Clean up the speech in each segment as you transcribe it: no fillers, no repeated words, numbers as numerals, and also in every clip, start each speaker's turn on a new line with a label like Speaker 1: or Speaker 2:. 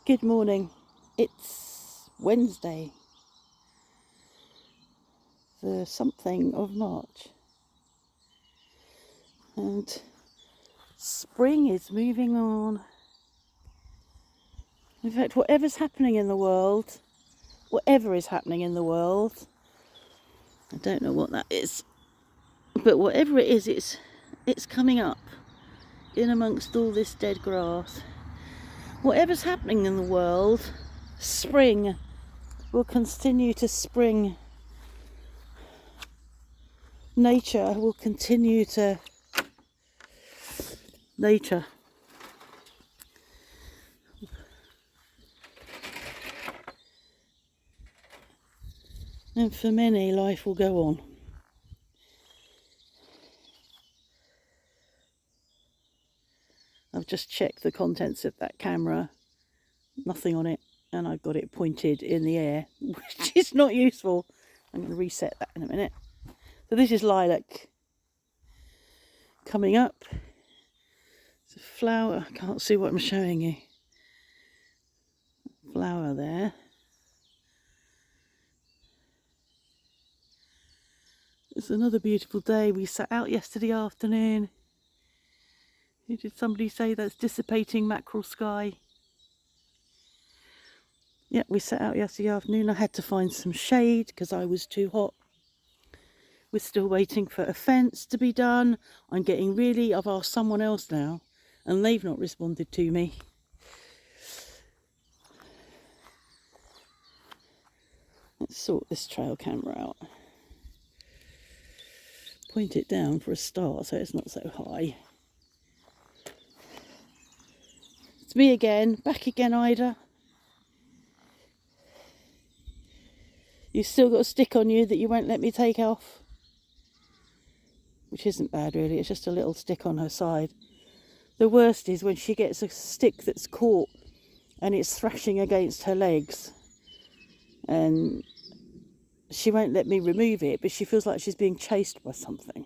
Speaker 1: Good morning. It's Wednesday, the something of March, and spring is moving on. In fact, whatever is happening in the world, I don't know what that is, but whatever it is, it's coming up in amongst all this dead grass. Whatever's happening in the world, spring will continue to spring. Nature will continue to nature. And for many, life will go on. I've just checked the contents of that camera, nothing on it, and I've got it pointed in the air, which is not useful. I'm going to reset that in a minute. So this is lilac coming up. It's a flower, I can't see what I'm showing you. Flower there. It's another beautiful day. We sat out yesterday afternoon. Did somebody say that's dissipating mackerel sky? Yeah, we sat out yesterday afternoon. I had to find some shade because I was too hot. We're still waiting for a fence to be done. I've asked someone else now and they've not responded to me. Let's sort this trail camera out. Point it down for a start so it's not so high. It's me again, back again, Ida. You've still got a stick on you that you won't let me take off. Which isn't bad really, it's just a little stick on her side. The worst is when she gets a stick that's caught and it's thrashing against her legs. And she won't let me remove it, but she feels like she's being chased by something.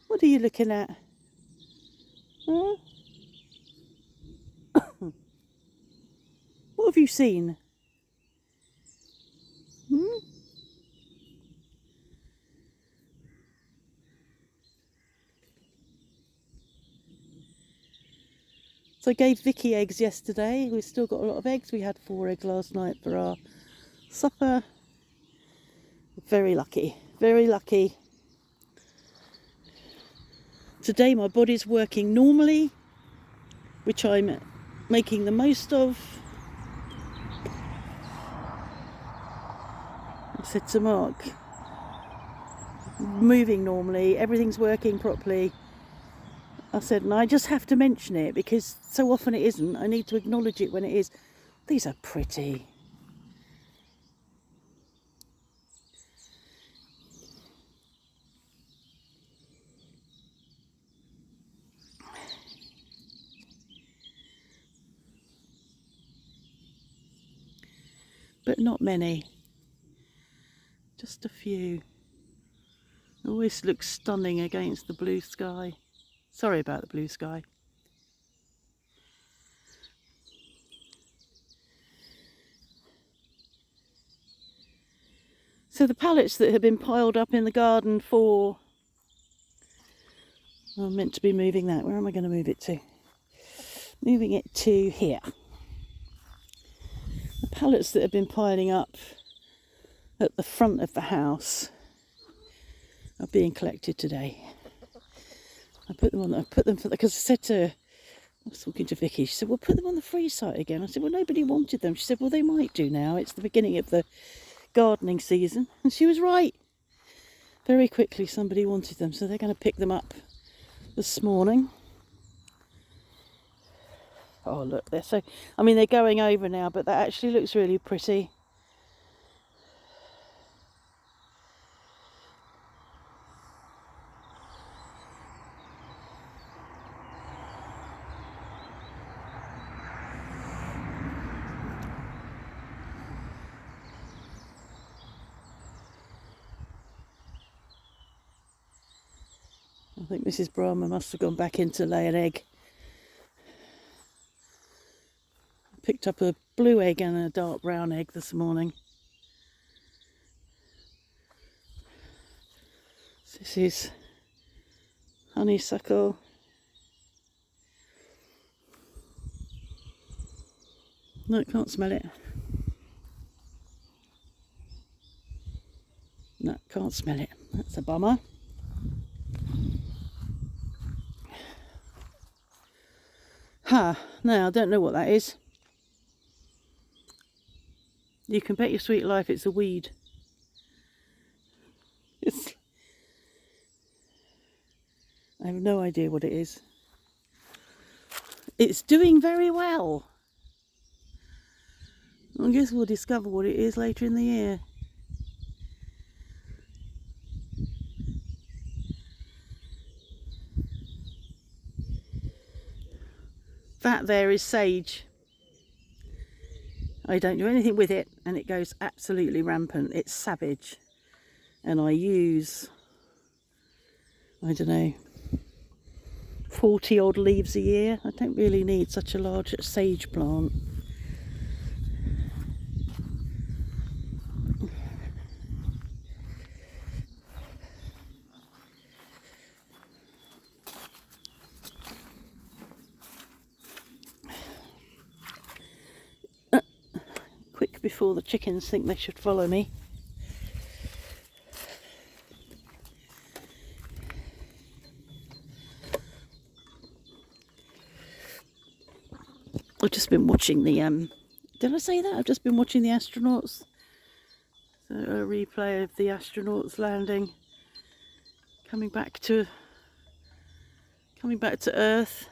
Speaker 1: What are you looking at? Huh? What have you seen? So I gave Vicky eggs yesterday. We've still got a lot of eggs. We had 4 eggs last night for our supper. Very lucky, very lucky. Today my body's working normally, which I'm making the most of. I said to Mark, moving normally, everything's working properly. I said, and I just have to mention it because so often it isn't. I need to acknowledge it when it is. These are pretty. But not many. Just a few. It always looks stunning against the blue sky. Sorry about the blue sky. So the pallets that have been piled up in the garden for... I'm meant to be moving that. Where am I going to move it to? Moving it to here. The pallets that have been piling up at the front of the house are being collected today. I put them for because I said to her, I was talking to Vicky, she said, well, put them on the free site again. I said, well, nobody wanted them. She said, well, they might do now. It's the beginning of the gardening season. And she was right. Very quickly somebody wanted them, so they're going to pick them up this morning. Oh, look, they're going over now, but that actually looks really pretty. I think Mrs. Brahma must have gone back in to lay an egg. Picked up a blue egg and a dark brown egg this morning. This is honeysuckle. No, can't smell it. No, can't smell it. That's a bummer. Now I don't know what that is. You can bet your sweet life it's a weed. I have no idea what it is. It's doing very well. I guess we'll discover what it is later in the year. That there is sage. I don't do anything with it and it goes absolutely rampant. It's savage. And I use, I don't know, 40 odd leaves a year. I don't really need such a large sage plant. Quick before the chickens think they should follow me. I've just been watching the did I say that? I've just been watching the astronauts. So a replay of the astronauts landing, coming back to Earth,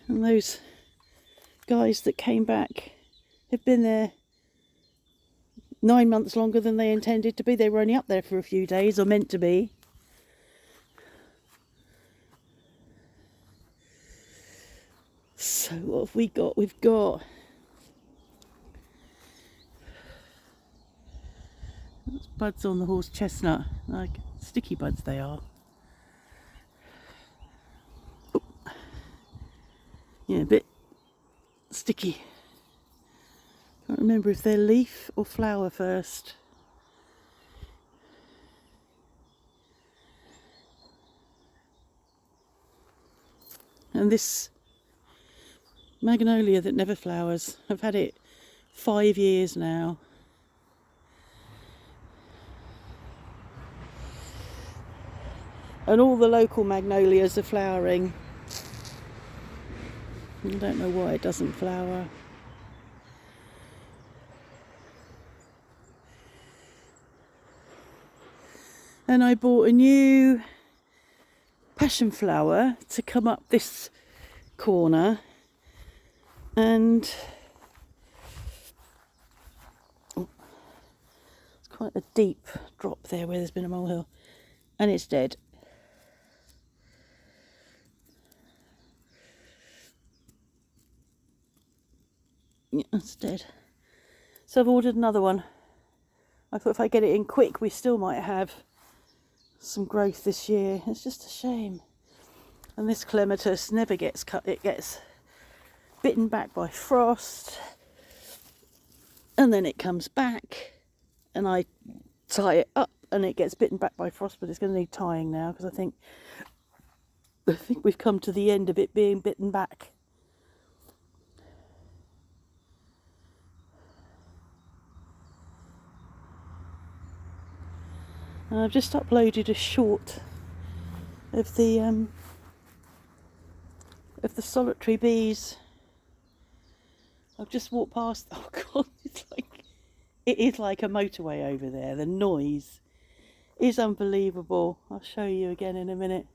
Speaker 1: and those guys that came back have been there 9 months longer than they intended to be. They were only up there for a few days, or meant to be. So what have we got? We've got buds on the horse chestnut, like sticky buds they are. Oh. Yeah, a bit sticky. Can't remember if they're leaf or flower first. And this magnolia that never flowers, I've had it 5 years now. And all the local magnolias are flowering. I don't know why it doesn't flower. And I bought a new passion flower to come up this corner, and it's quite a deep drop there where there's been a molehill, and it's dead. Yeah, it's dead. So I've ordered another one. I thought if I get it in quick, we still might have some growth this year. It's just a shame. And this clematis never gets cut. It gets bitten back by frost, and then it comes back, and I tie it up, and it gets bitten back by frost. But it's going to need tying now, because I think we've come to the end of it being bitten back. And I've just uploaded a short of the solitary bees. I've just walked past. Oh God, it is like a motorway over there. The noise is unbelievable. I'll show you again in a minute.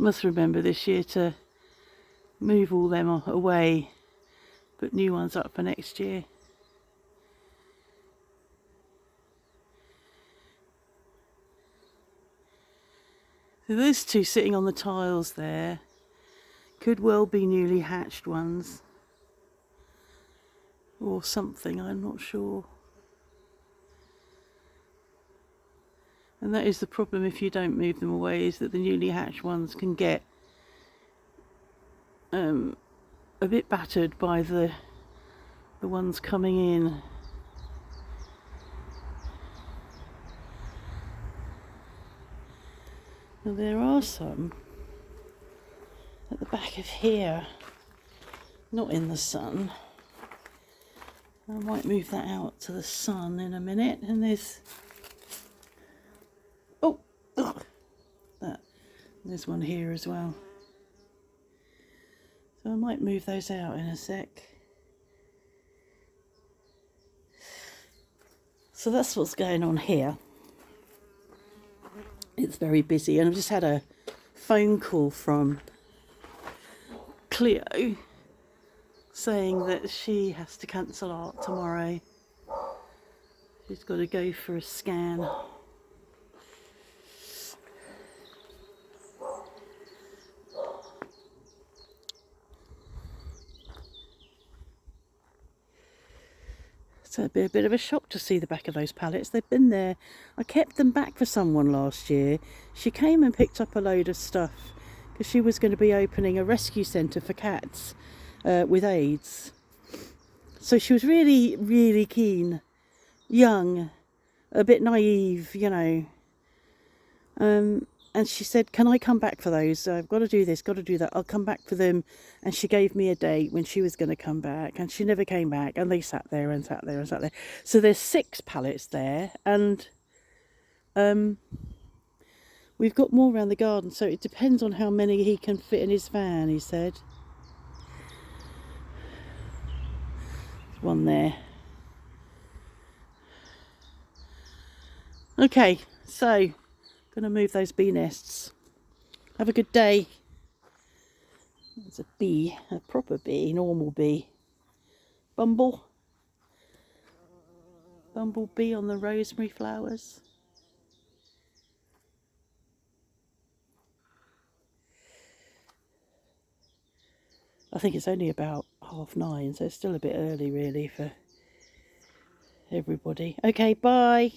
Speaker 1: Must remember this year to move all them away, put new ones up for next year. So those two sitting on the tiles there could well be newly hatched ones. Or something, I'm not sure. And that is the problem if you don't move them away, is that the newly hatched ones can get a bit battered by the ones coming in. Now there are some at the back of here, not in the sun. I might move that out to the sun in a minute. And there's there's one here as well. So I might move those out in a sec. So that's what's going on here. It's very busy, and I've just had a phone call from Cleo saying that she has to cancel art tomorrow. She's got to go for a scan. So it'd be a bit of a shock to see the back of those pallets. They've been there. I kept them back for someone last year. She came and picked up a load of stuff because she was going to be opening a rescue centre for cats with AIDS. So she was really, really keen. Young, a bit naive, you know. And she said, can I come back for those? I've got to do this, got to do that. I'll come back for them. And she gave me a date when she was going to come back. And she never came back. And they sat there and sat there and sat there. So there's 6 pallets there. And we've got more around the garden. So it depends on how many he can fit in his van, he said. There's one there. Okay, so gonna move those bee nests. Have a good day. There's a bee, a proper bee, normal bee. Bumblebee on the rosemary flowers. I think it's only about 9:30, so it's still a bit early really for everybody. Okay, bye.